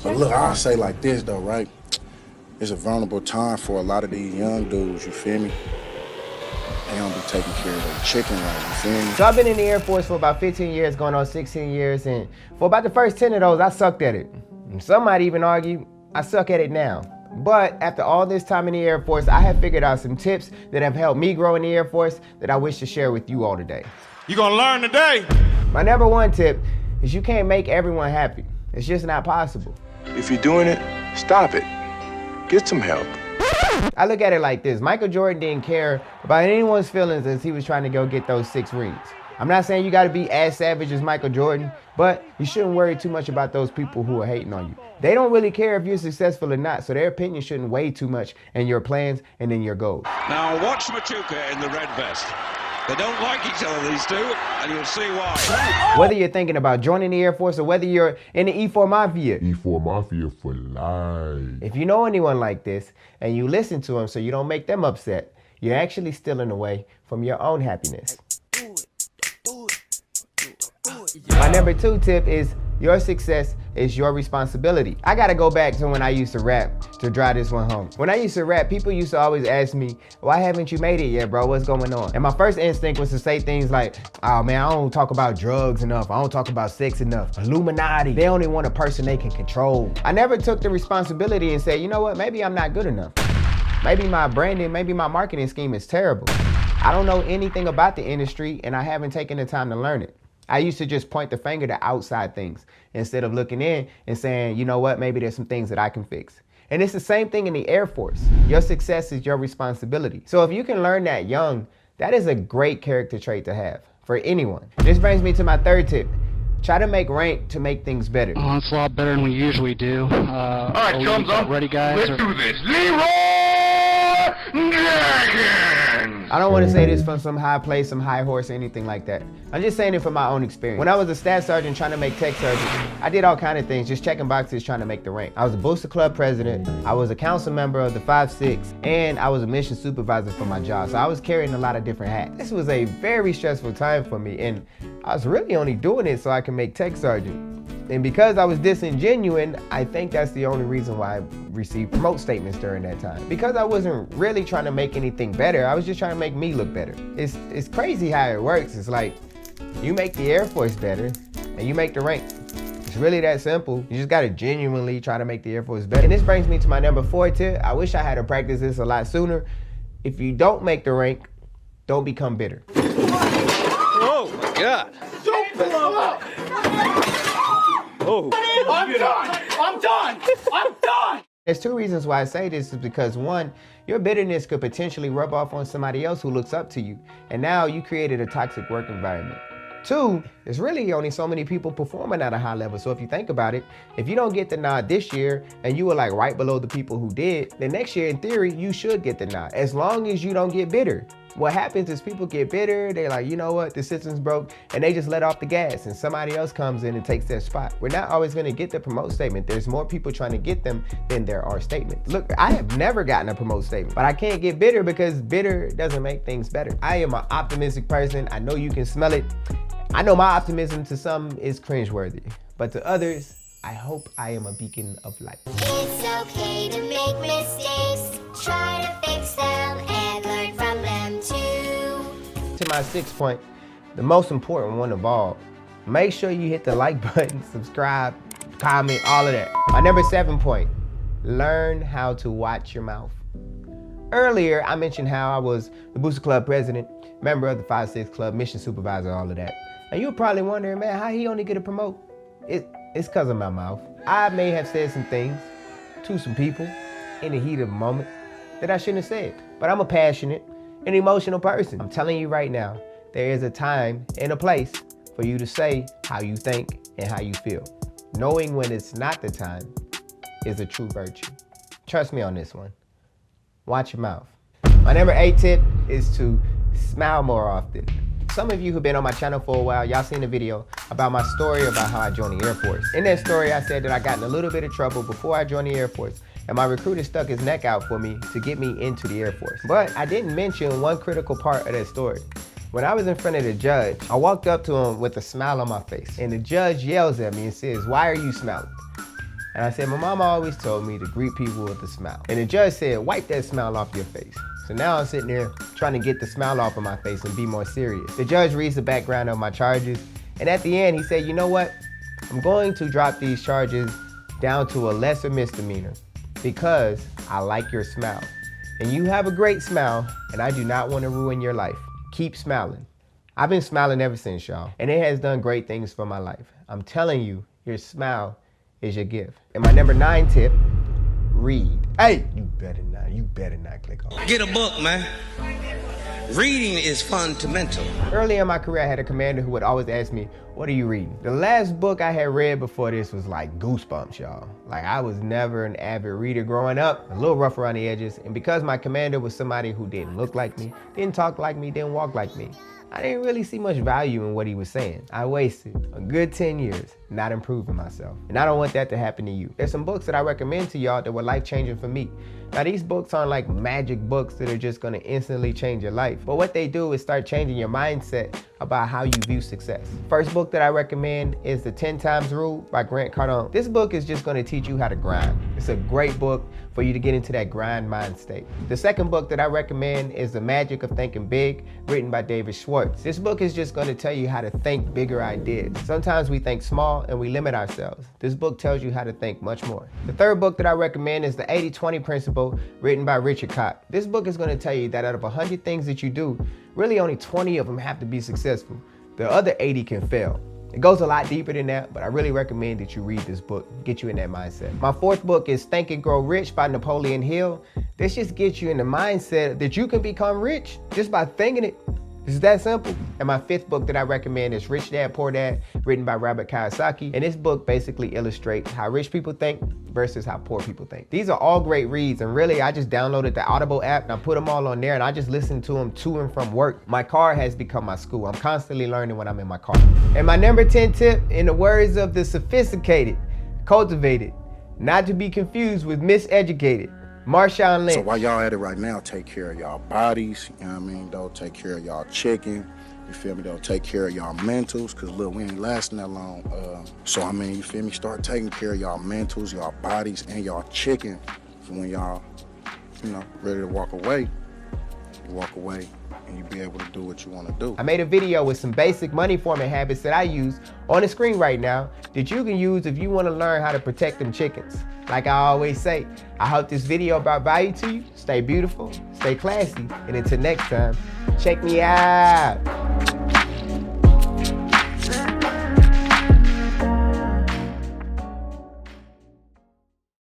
But look, I'll say like this though, right? It's a vulnerable time for a lot of these young dudes, you feel me? They don't be taking care of their chicken right, you feel me? So I've been in the Air Force for about 15 years, going on 16 years, and for about the first 10 of those, I sucked at it. And some might even argue I suck at it now. But after all this time in the Air Force, I have figured out some tips that have helped me grow in the Air Force that I wish to share with you all today. You gonna learn today. My number one tip is you can't make everyone happy. It's just not possible. If you're doing it, stop it. Get some help. I look at it like this. Michael Jordan didn't care about anyone's feelings as he was trying to go get those 6 rings. I'm not saying you gotta be as savage as Michael Jordan, but you shouldn't worry too much about those people who are hating on you. They don't really care if you're successful or not, so their opinion shouldn't weigh too much in your plans and in your goals. Now watch Machuca in the red vest. They don't like each other, these two, and you'll see why. Whether you're thinking about joining the Air Force or whether you're in the E4 Mafia. E4 Mafia for life. If you know anyone like this and you listen to them so you don't make them upset, you're actually stealing away from your own happiness. My number 2 tip is your success is your responsibility. I gotta go back to when I used to rap to drive this one home. When I used to rap, people used to always ask me, why haven't you made it yet, bro? What's going on? And my first instinct was to say things like, oh man, I don't talk about drugs enough. I don't talk about sex enough. Illuminati, they only want a person they can control. I never took the responsibility and said, you know what, maybe I'm not good enough. Maybe my branding, maybe my marketing scheme is terrible. I don't know anything about the industry and I haven't taken the time to learn it. I used to just point the finger to outside things instead of looking in and saying, you know what, maybe there's some things that I can fix. And it's the same thing in the Air Force. Your success is your responsibility. So if you can learn that young, that is a great character trait to have for anyone. This brings me to my 3rd tip. Try to make rank to make things better. Oh, it's a lot better than we usually do. All right, chums up. Ready, guys? Let's do this. Leroy Jenkins! I don't want to say this from some high place, some high horse, or anything like that. I'm just saying it from my own experience. When I was a staff sergeant trying to make tech sergeant, I did all kind of things, just checking boxes, trying to make the rank. I was a booster club president, I was a council member of the 5-6, and I was a mission supervisor for my job. So I was carrying a lot of different hats. This was a very stressful time for me, and I was really only doing it so I can make tech sergeant. And because I was disingenuous, I think that's the only reason why I received promote statements during that time. Because I wasn't really trying to make anything better, I was just trying to make me look better. It's crazy how it works. It's like, you make the Air Force better, and you make the rank. It's really that simple. You just gotta genuinely try to make the Air Force better. And this brings me to my number 4 tip. I wish I had to practice this a lot sooner. If you don't make the rank, don't become bitter. Oh my God. Don't blow up. Oh. I'm done. There's 2 reasons why I say this is because 1, your bitterness could potentially rub off on somebody else who looks up to you. And now you created a toxic work environment. 2, there's really only so many people performing at a high level. So if you think about it, if you don't get the nod this year and you were like right below the people who did, then next year in theory, you should get the nod as long as you don't get bitter. What happens is people get bitter, they're like, you know what, the system's broke, and they just let off the gas and somebody else comes in and takes their spot. We're not always gonna get the promote statement. There's more people trying to get them than there are statements. Look, I have never gotten a promote statement, but I can't get bitter because bitter doesn't make things better. I am an optimistic person. I know you can smell it. I know my optimism to some is cringeworthy, but to others, I hope I am a beacon of light. It's okay to make mistakes, try to fix them and learn from them too. To my 6th point, the most important one of all, make sure you hit the like button, subscribe, comment, all of that. My number 7 point, learn how to watch your mouth. Earlier, I mentioned how I was the Booster Club president, member of the 5-6 Club, mission supervisor, all of that. And you're probably wondering, man, how he only get a promote? It's because of my mouth. I may have said some things to some people in the heat of the moment that I shouldn't have said. But I'm a passionate and emotional person. I'm telling you right now, there is a time and a place for you to say how you think and how you feel. Knowing when it's not the time is a true virtue. Trust me on this one. Watch your mouth. My number 8 tip is to smile more often. Some of you who've been on my channel for a while, y'all seen the video about my story about how I joined the Air Force. In that story, I said that I got in a little bit of trouble before I joined the Air Force, and my recruiter stuck his neck out for me to get me into the Air Force. But I didn't mention one critical part of that story. When I was in front of the judge, I walked up to him with a smile on my face, and the judge yells at me and says, "Why are you smiling?" And I said, my mama always told me to greet people with a smile. And the judge said, wipe that smile off your face. So now I'm sitting there trying to get the smile off of my face and be more serious. The judge reads the background of my charges, and at the end he said, you know what? I'm going to drop these charges down to a lesser misdemeanor because I like your smile. And you have a great smile, and I do not want to ruin your life. Keep smiling. I've been smiling ever since, y'all, and it has done great things for my life. I'm telling you, your smile is your gift. And my number 9 tip, read. Hey, you better not click on it. Get a book, man. Reading is fundamental. Early in my career, I had a commander who would always ask me, what are you reading? The last book I had read before this was like Goosebumps, y'all. Like, I was never an avid reader growing up, a little rough around the edges, and because my commander was somebody who didn't look like me, didn't talk like me, didn't walk like me, I didn't really see much value in what he was saying. I wasted a good 10 years not improving myself. And I don't want that to happen to you. There's some books that I recommend to y'all that were life-changing for me. Now, these books aren't like magic books that are just gonna instantly change your life. But what they do is start changing your mindset about how you view success. First book that I recommend is The 10 Times Rule by Grant Cardone. This book is just gonna teach you how to grind. It's a great book for you to get into that grind mind state. The second book that I recommend is The Magic of Thinking Big, written by David Schwartz. This book is just gonna tell you how to think bigger ideas. Sometimes we think small and we limit ourselves. This book tells you how to think much more. The third book that I recommend is The 80-20 Principle, written by Richard Koch. This book is gonna tell you that out of 100 things that you do, really only 20 of them have to be successful. The other 80 can fail. It goes a lot deeper than that, but I really recommend that you read this book, get you in that mindset. My fourth book is Think and Grow Rich by Napoleon Hill. This just gets you in the mindset that you can become rich just by thinking it. It's that simple. And my fifth book that I recommend is Rich Dad, Poor Dad, written by Robert Kiyosaki. And this book basically illustrates how rich people think versus how poor people think. These are all great reads, and really I just downloaded the Audible app and I put them all on there and I just listen to them to and from work. My car has become my school. I'm constantly learning when I'm in my car. And my number 10 tip, in the words of the sophisticated, cultivated, not to be confused with miseducated, Marshawn Lynch. So while y'all at it right now, take care of y'all bodies, you know what I mean? Don't take care of y'all chicken, you feel me? Don't take care of y'all mentals, because look, we ain't lasting that long. So I mean, you feel me? Start taking care of y'all mentals, y'all bodies, and y'all chicken. So when y'all, you know, ready to walk away, you walk away and you be able to do what you want to do. I made a video with some basic money forming habits that I use on the screen right now that you can use if you want to learn how to protect them chickens. Like I always say, I hope this video brought value to you. Stay beautiful, stay classy, and until next time, check me out.